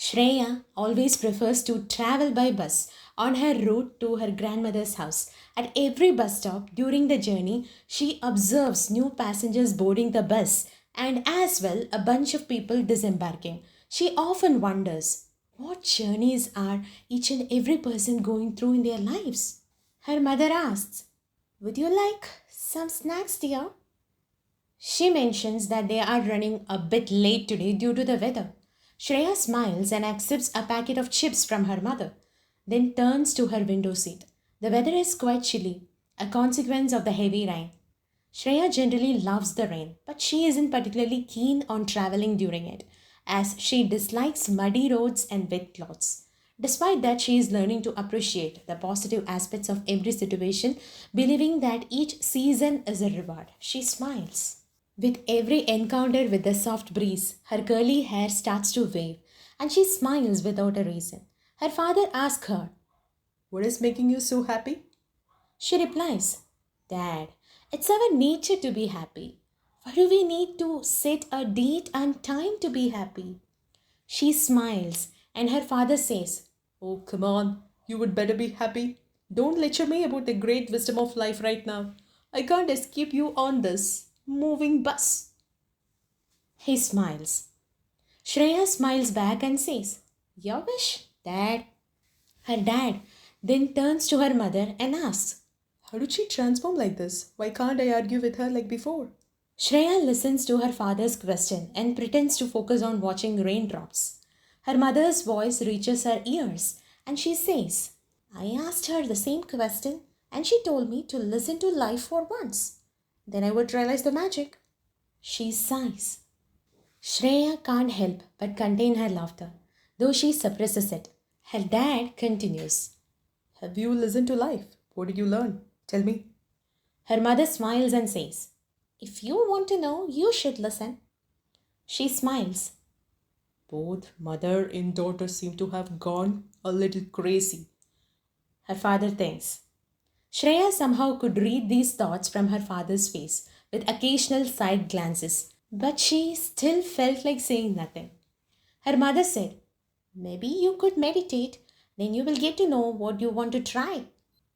Shreya always prefers to travel by bus on her route to her grandmother's house. At every bus stop during the journey, she observes new passengers boarding the bus and as well a bunch of people disembarking. She often wonders what journeys are each and every person going through in their lives. Her mother asks, "Would you like some snacks, dear?" She mentions that they are running a bit late today due to the weather. Shreya smiles and accepts a packet of chips from her mother, then turns to her window seat. The weather is quite chilly, a consequence of the heavy rain. Shreya generally loves the rain, but she isn't particularly keen on traveling during it, as she dislikes muddy roads and wet clothes. Despite that, she is learning to appreciate the positive aspects of every situation, believing that each season is a reward. She smiles. With every encounter with the soft breeze, her curly hair starts to wave, and she smiles without a reason. Her father asks her, "What is making you so happy?" She replies, "Dad, it's our nature to be happy. Why do we need to set a date and time to be happy?" She smiles, and her father says, "Oh, come on, you would better be happy. Don't lecture me about the great wisdom of life right now. I can't escape you on this moving bus." He smiles. Shreya smiles back and says, "Your wish, Dad." Her dad then turns to her mother and asks, "How did she transform like this? Why can't I argue with her like before?" Shreya listens to her father's question and pretends to focus on watching raindrops. Her mother's voice reaches her ears and she says, "I asked her the same question and she told me to listen to life for once. Then I would realize the magic." She sighs. Shreya can't help but contain her laughter, though she suppresses it. Her dad continues, "Have you listened to life? What did you learn? Tell me." Her mother smiles and says, "If you want to know, you should listen." She smiles. Both mother and daughter seem to have gone a little crazy. Her father thinks. Shreya somehow could read these thoughts from her father's face with occasional side glances, but she still felt like saying nothing. Her mother said, "Maybe you could meditate, then you will get to know what you want to try,"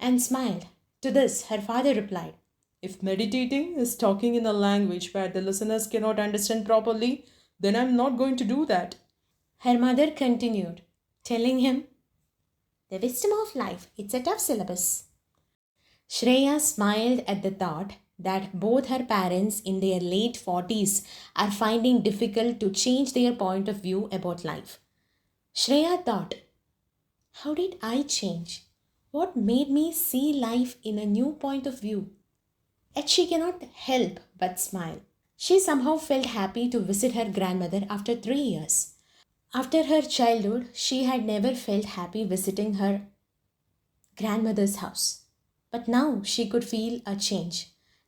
and smiled. To this, her father replied, "If meditating is talking in a language where the listeners cannot understand properly, then I'm not going to do that." Her mother continued, telling him, "The wisdom of life, it's a tough syllabus." Shreya smiled at the thought that both her parents in their late 40s are finding difficult to change their point of view about life. Shreya thought, how did I change? What made me see life in a new point of view? Yet she cannot help but smile. She somehow felt happy to visit her grandmother after 3 years. After her childhood, she had never felt happy visiting her grandmother's house. But now she could feel a change.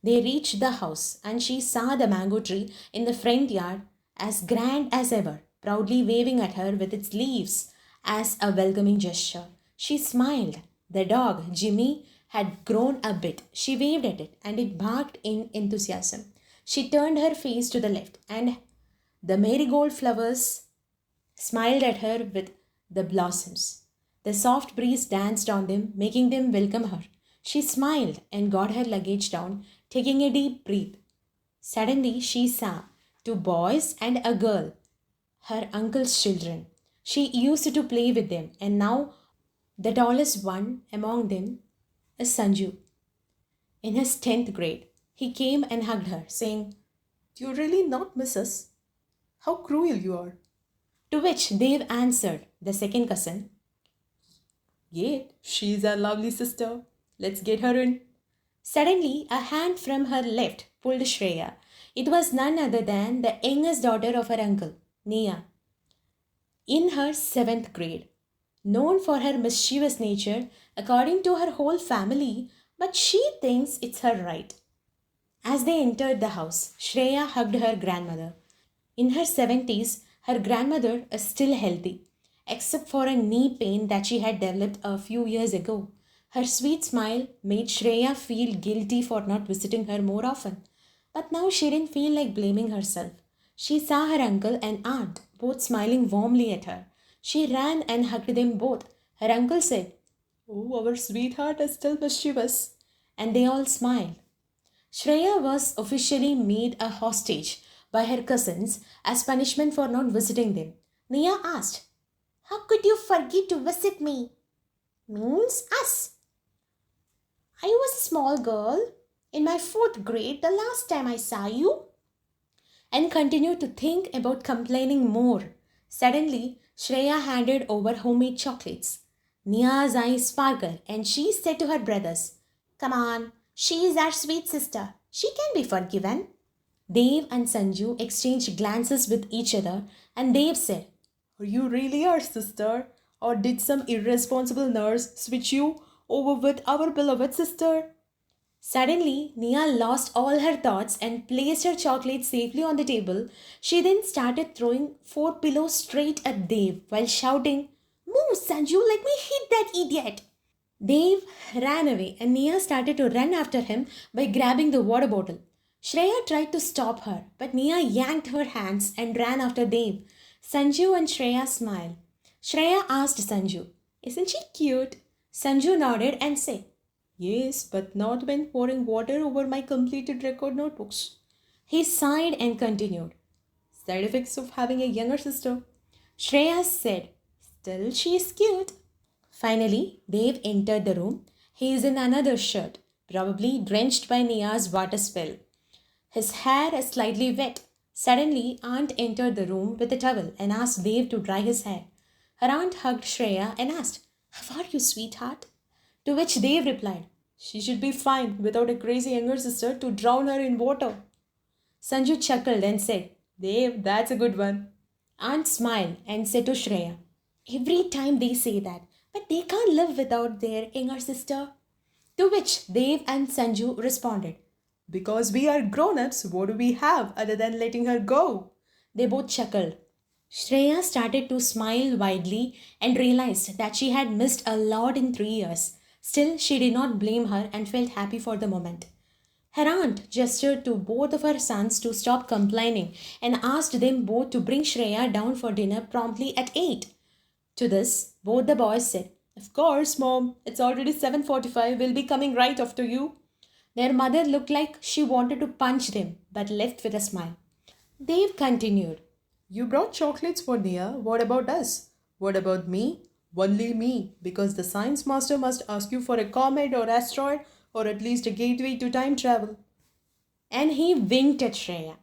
They reached the house and she saw the mango tree in the front yard as grand as ever, proudly waving at her with its leaves as a welcoming gesture. She smiled. The dog, Jimmy, had grown a bit. She waved at it and it barked in enthusiasm. She turned her face to the left and the marigold flowers smiled at her with the blossoms. The soft breeze danced on them, making them welcome her. She smiled and got her luggage down, taking a deep breath. Suddenly, she saw two boys and a girl, her uncle's children. She used to play with them, and now the tallest one among them is Sanju, in his 10th grade. He came and hugged her, saying, "Do you really not miss us? How cruel you are." To which Dev answered, the second cousin, "Yet she's our lovely sister. Let's get her in." Suddenly, a hand from her left pulled Shreya. It was none other than the youngest daughter of her uncle, Nia, in her 7th grade. Known for her mischievous nature, according to her whole family, but she thinks it's her right. As they entered the house, Shreya hugged her grandmother. In her 70s, her grandmother is still healthy, except for a knee pain that she had developed a few years ago. Her sweet smile made Shreya feel guilty for not visiting her more often. But now she didn't feel like blaming herself. She saw her uncle and aunt both smiling warmly at her. She ran and hugged them both. Her uncle said, "Oh, our sweetheart is still mischievous." And they all smiled. Shreya was officially made a hostage by her cousins as punishment for not visiting them. Nia asked, "How could you forget to visit me?" "Means us. I was a small girl in my fourth grade the last time I saw you." And continued to think about complaining more. Suddenly, Shreya handed over homemade chocolates. Nia's eyes sparkled and she said to her brothers, "Come on, she is our sweet sister. She can be forgiven." Dev and Sanju exchanged glances with each other and Dev said, "Are you really our sister? Or did some irresponsible nurse switch you over with our beloved sister?" Suddenly, Nia lost all her thoughts and placed her chocolate safely on the table. She then started throwing four pillows straight at Dev while shouting, "Move, Sanju, let me hit that idiot." Dev ran away and Nia started to run after him by grabbing the water bottle. Shreya tried to stop her, but Nia yanked her hands and ran after Dev. Sanju and Shreya smiled. Shreya asked Sanju, "Isn't she cute?" Sanju nodded and said, "Yes, but not when pouring water over my completed record notebooks." He sighed and continued, "Side effects of having a younger sister." Shreya said, "Still, she is cute." Finally, Dev entered the room. He is in another shirt, probably drenched by Nia's water spill. His hair is slightly wet. Suddenly, Aunt entered the room with a towel and asked Dev to dry his hair. Her aunt hugged Shreya and asked, "How are you, sweetheart?" To which Dev replied, "She should be fine without a crazy younger sister to drown her in water." Sanju chuckled and said, "Dev, that's a good one." Aunt smiled and said to Shreya, "Every time they say that, but they can't live without their younger sister." To which Dev and Sanju responded, "Because we are grown ups, what do we have other than letting her go?" They both chuckled. Shreya started to smile widely and realized that she had missed a lot in 3 years. Still, she did not blame her and felt happy for the moment. Her aunt gestured to both of her sons to stop complaining and asked them both to bring Shreya down for dinner promptly at 8. To this, both the boys said, "Of course, Mom. It's already 7:45. We'll be coming right after you." Their mother looked like she wanted to punch them, but left with a smile. Dave continued, "You brought chocolates for Nia. What about us? What about me? Only me, because the science master must ask you for a comet or asteroid or at least a gateway to time travel." And he winked at Shreya.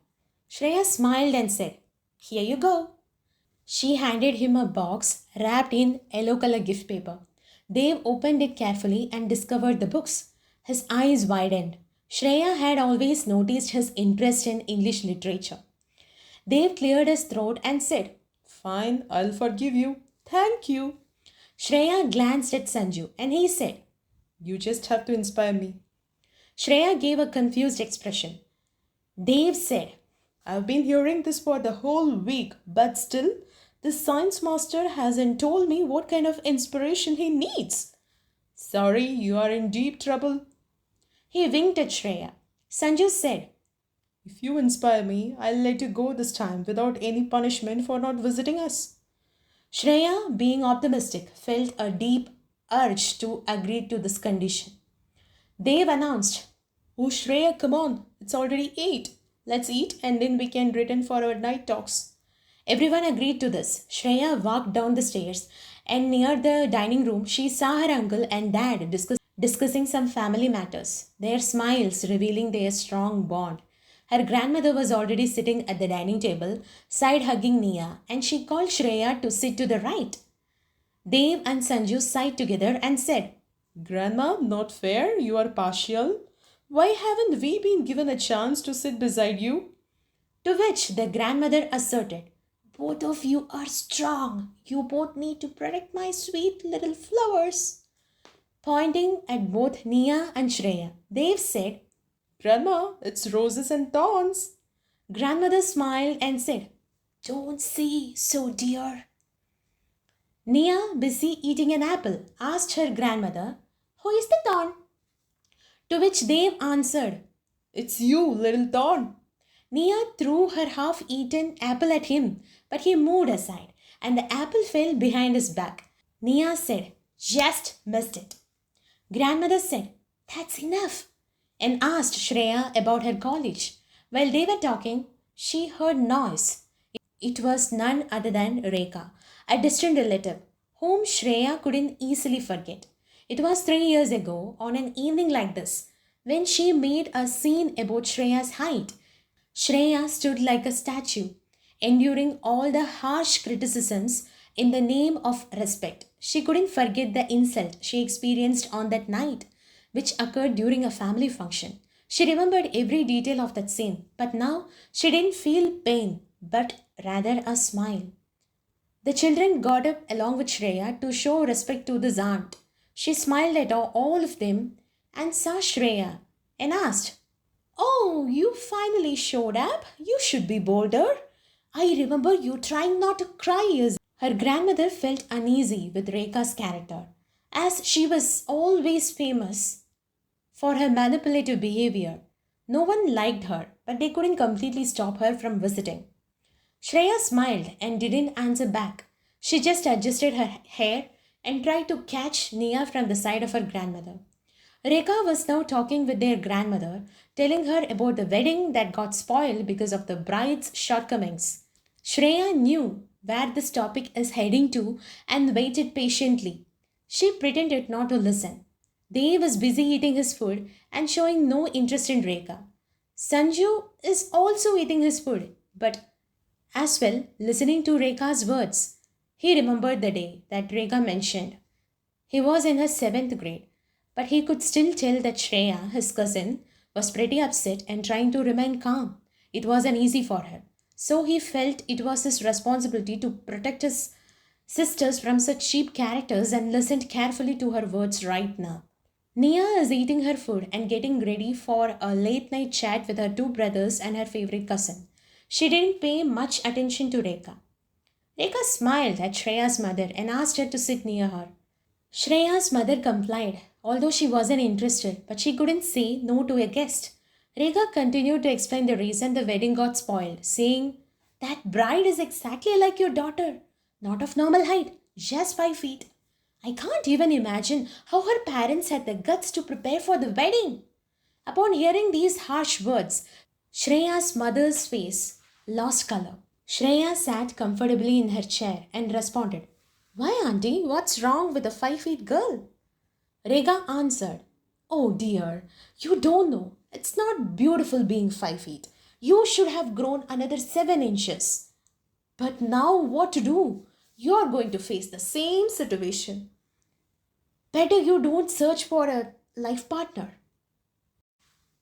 Shreya smiled and said, "Here you go." She handed him a box wrapped in yellow color gift paper. Dave opened it carefully and discovered the books. His eyes widened. Shreya had always noticed his interest in English literature. Dave cleared his throat and said, "Fine, I'll forgive you. Thank you." Shreya glanced at Sanju and he said, "You just have to inspire me." Shreya gave a confused expression. Dave said, "I've been hearing this for the whole week, but still, the science master hasn't told me what kind of inspiration he needs." "Sorry, you are in deep trouble." He winked at Shreya. Sanju said, "If you inspire me, I'll let you go this time without any punishment for not visiting us." Shreya, being optimistic, felt a deep urge to agree to this condition. Dave announced, "Oh, Shreya, come on. It's already 8. Let's eat and then we can return for our night talks." Everyone agreed to this. Shreya walked down the stairs and near the dining room, she saw her uncle and dad discussing some family matters, their smiles revealing their strong bond. Her grandmother was already sitting at the dining table, side hugging Nia, and she called Shreya to sit to the right. Dev and Sanju sighed together and said, "Grandma, not fair, you are partial. Why haven't we been given a chance to sit beside you?" To which the grandmother asserted, "Both of you are strong. You both need to protect my sweet little flowers." Pointing at both Nia and Shreya, Dev said, "Grandma, it's roses and thorns." Grandmother smiled and said, "Don't say so, dear." Nia, busy eating an apple, asked her grandmother, "Who is the thorn?" To which Dev answered, "It's you, little thorn." Nia threw her half eaten apple at him, but he moved aside. and the apple fell behind his back. Nia said, "Just missed it." Grandmother said, "That's enough," and asked Shreya about her college. While they were talking, she heard noise. It was none other than Rekha, a distant relative, whom Shreya couldn't easily forget. It was 3 years ago, on an evening like this, when she made a scene about Shreya's height. Shreya stood like a statue, enduring all the harsh criticisms in the name of respect. She couldn't forget the insult she experienced on that night, which occurred during a family function. She remembered every detail of that scene, but now she didn't feel pain, but rather a smile. The children got up along with Shreya to show respect to this aunt. She smiled at all of them and saw Shreya and asked, "Oh, you finally showed up. You should be bolder. I remember you trying not to cry years." Her grandmother felt uneasy with Rekha's character, as she was always famous for her manipulative behavior. No one liked her, but they couldn't completely stop her from visiting. Shreya smiled and didn't answer back. She just adjusted her hair and tried to catch Nia from the side of her grandmother. Rekha was now talking with their grandmother, telling her about the wedding that got spoiled because of the bride's shortcomings. Shreya knew where this topic is heading to and waited patiently. She pretended not to listen. Dev was busy eating his food and showing no interest in Rekha. Sanju is also eating his food, but as well listening to Rekha's words. He remembered the day that Rekha mentioned. He was in his seventh grade, but he could still tell that Shreya, his cousin, was pretty upset and trying to remain calm. It wasn't easy for her. So he felt it was his responsibility to protect his sisters from such cheap characters and listened carefully to her words right now. Nia is eating her food and getting ready for a late night chat with her two brothers and her favorite cousin. She didn't pay much attention to Rekha. Rekha smiled at Shreya's mother and asked her to sit near her. Shreya's mother complied, although she wasn't interested, but she couldn't say no to a guest. Rekha continued to explain the reason the wedding got spoiled, saying, "That bride is exactly like your daughter, not of normal height, just 5 feet. I can't even imagine how her parents had the guts to prepare for the wedding." Upon hearing these harsh words, Shreya's mother's face lost color. Shreya sat comfortably in her chair and responded, "Why, Auntie, what's wrong with a 5 feet girl?" Rega answered, "Oh dear, you don't know. It's not beautiful being 5 feet. You should have grown another 7 inches. But now what to do? You're going to face the same situation. Better you don't search for a life partner."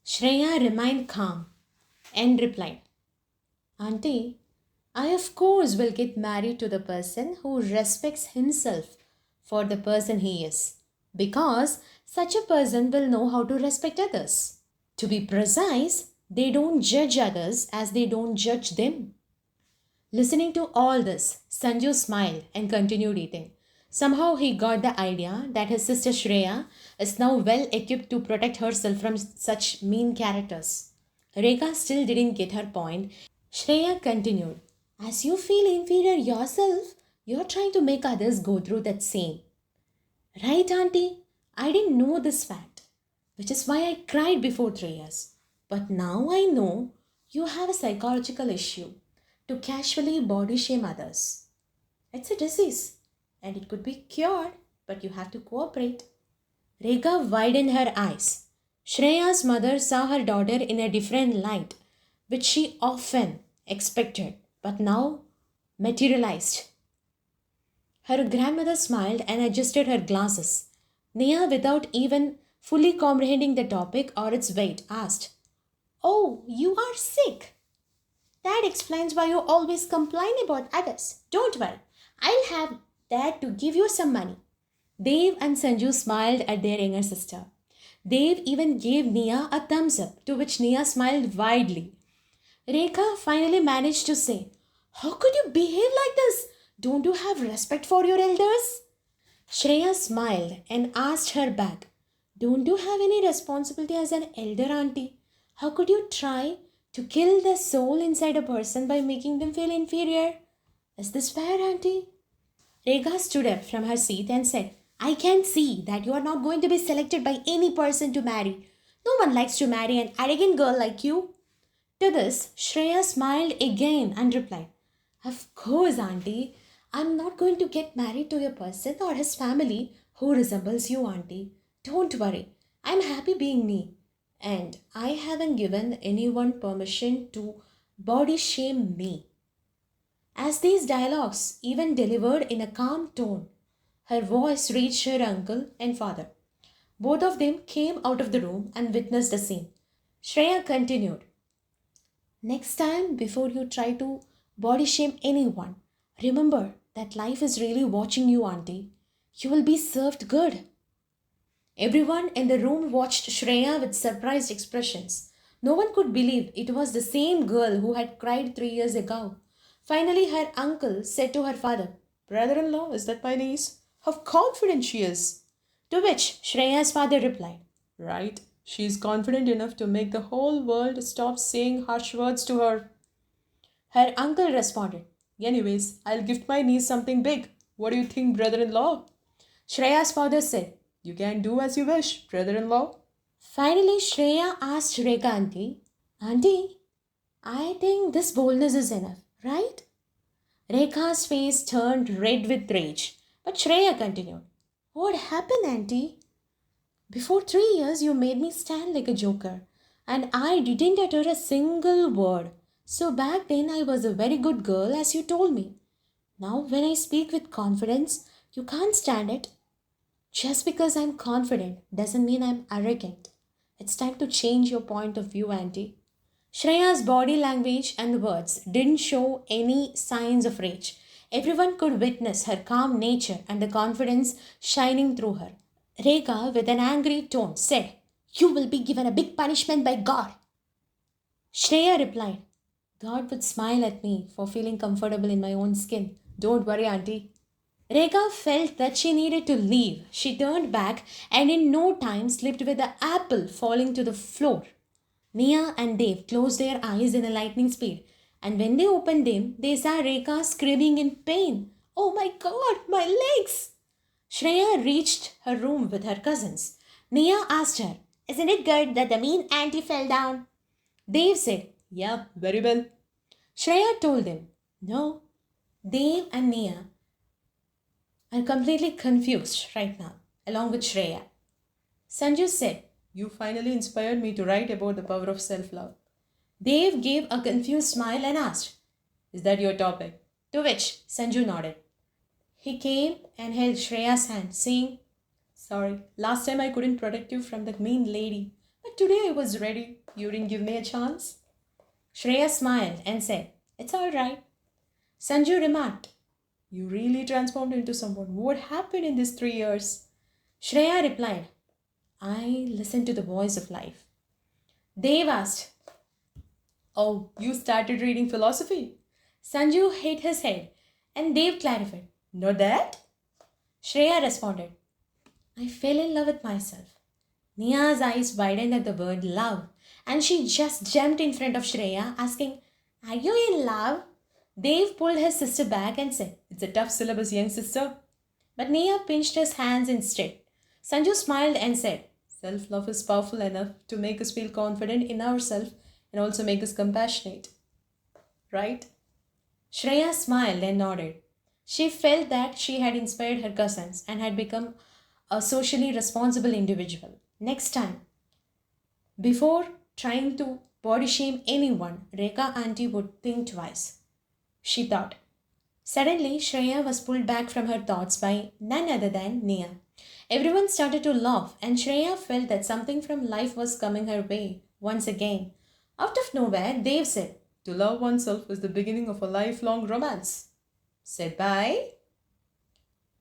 Shreya remained calm and replied, "Auntie, I of course will get married to the person who respects himself for the person he is, because such a person will know how to respect others. To be precise, they don't judge others as they don't judge them." Listening to all this, Sanju smiled and continued eating. Somehow he got the idea that his sister Shreya is now well equipped to protect herself from such mean characters. Rekha still didn't get her point. Shreya continued, "As you feel inferior yourself, you're trying to make others go through that same. Right, Auntie? I didn't know this fact, which is why I cried before 3 years. But now I know you have a psychological issue to casually body shame others. It's a disease and it could be cured, but you have to cooperate." Rega widened her eyes. Shreya's mother saw her daughter in a different light, which she often expected, but now materialized. Her grandmother smiled and adjusted her glasses. Nia, without even fully comprehending the topic or its weight, asked, "Oh, you are sick? That explains why you always complain about others. Don't worry, I'll have Dad to give you some money." Dev and Sanju smiled at their younger sister. Dev even gave Nia a thumbs up, to which Nia smiled widely. Rekha finally managed to say, "How could you behave like this? Don't you have respect for your elders?" Shreya smiled and asked her back, "Don't you have any responsibility as an elder, Auntie? How could you try to kill the soul inside a person by making them feel inferior?" Is this fair, Auntie? Rekha stood up from her seat and said, I can see that you are not going to be selected by any person to marry. No one likes to marry an arrogant girl like you. To this, Shreya smiled again and replied, Of course, Auntie. I'm not going to get married to a person or his family who resembles you, Auntie. Don't worry. I'm happy being me. And I haven't given anyone permission to body shame me. As these dialogues, even delivered in a calm tone, her voice reached her uncle and father. Both of them came out of the room and witnessed the scene. Shreya continued, Next time, before you try to body shame anyone, remember that life is really watching you, Auntie. You will be served good. Everyone in the room watched Shreya with surprised expressions. No one could believe it was the same girl who had cried 3 years ago. Finally, her uncle said to her father, Brother in law, is that my niece? How confident she is! To which Shreya's father replied, Right, she is confident enough to make the whole world stop saying harsh words to her. Her uncle responded, Anyways, I'll gift my niece something big. What do you think, brother in law? Shreya's father said, You can do as you wish, brother in law. Finally, Shreya asked Rekha Auntie, Auntie, I think this boldness is enough, right? Rekha's face turned red with rage, but Shreya continued, What happened, Auntie? Before 3 years, you made me stand like a joker, and I didn't utter a single word. So back then, I was a very good girl, as you told me. Now, when I speak with confidence, you can't stand it. Just because I'm confident doesn't mean I'm arrogant. It's time to change your point of view, Auntie. Shreya's body language and words didn't show any signs of rage. Everyone could witness her calm nature and the confidence shining through her. Rekha, with an angry tone, said, You will be given a big punishment by God. Shreya replied, God would smile at me for feeling comfortable in my own skin. Don't worry, Auntie. Rekha felt that she needed to leave. She turned back and in no time slipped with the apple falling to the floor. Nia and Dave closed their eyes in a lightning speed, and when they opened them, they saw Rekha screaming in pain. Oh my god, my legs! Shreya reached her room with her cousins. Nia asked her, Isn't it good that the mean auntie fell down? Dave said, Yeah, very well. Shreya told them, No. Dave and Nia are completely confused right now, along with Shreya. Sanju said, You finally inspired me to write about the power of self love. Dave gave a confused smile and asked, Is that your topic? To which Sanju nodded. He came and held Shreya's hand, saying, Sorry, last time I couldn't protect you from that mean lady, but today I was ready. You didn't give me a chance. Shreya smiled and said, It's all right. Sanju remarked, You really transformed into someone. What happened in these 3 years? Shreya replied, I listened to the voice of life. Dave asked, Oh, you started reading philosophy? Sanju hit his head and Dave clarified, Know that? Shreya responded, I fell in love with myself. Nia's eyes widened at the word love and she just jumped in front of Shreya asking, Are you in love? Dave pulled his sister back and said, It's a tough syllabus, young sister. But Nia pinched his hands instead. Sanju smiled and said, Self love is powerful enough to make us feel confident in ourselves and also make us compassionate. Right? Shreya smiled and nodded. She felt that she had inspired her cousins and had become a socially responsible individual. Next time, before trying to body shame anyone, Rekha auntie would think twice. She thought. Suddenly, Shreya was pulled back from her thoughts by none other than Nia. Everyone started to laugh, and Shreya felt that something from life was coming her way once again. Out of nowhere, Dave said, To love oneself is the beginning of a lifelong romance. Said bye.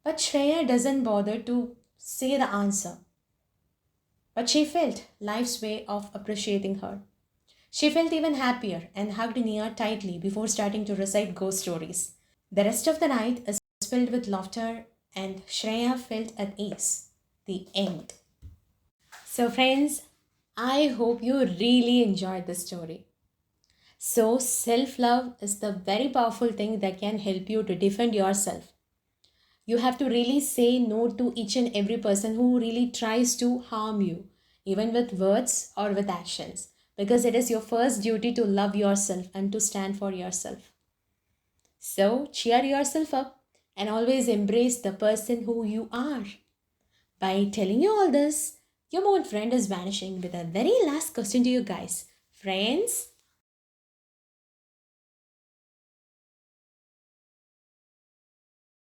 But Shreya doesn't bother to say the answer. But she felt life's way of appreciating her. She felt even happier and hugged Nia tightly before starting to recite ghost stories. The rest of the night is filled with laughter and Shreya felt at ease. The end. So, friends, I hope you really enjoyed the story. So, self love is the very powerful thing that can help you to defend yourself. You have to really say no to each and every person who really tries to harm you, even with words or with actions, because it is your first duty to love yourself and to stand for yourself. So, cheer yourself up and always embrace the person who you are. By telling you all this, your moon friend is vanishing with a very last question to you guys. Friends,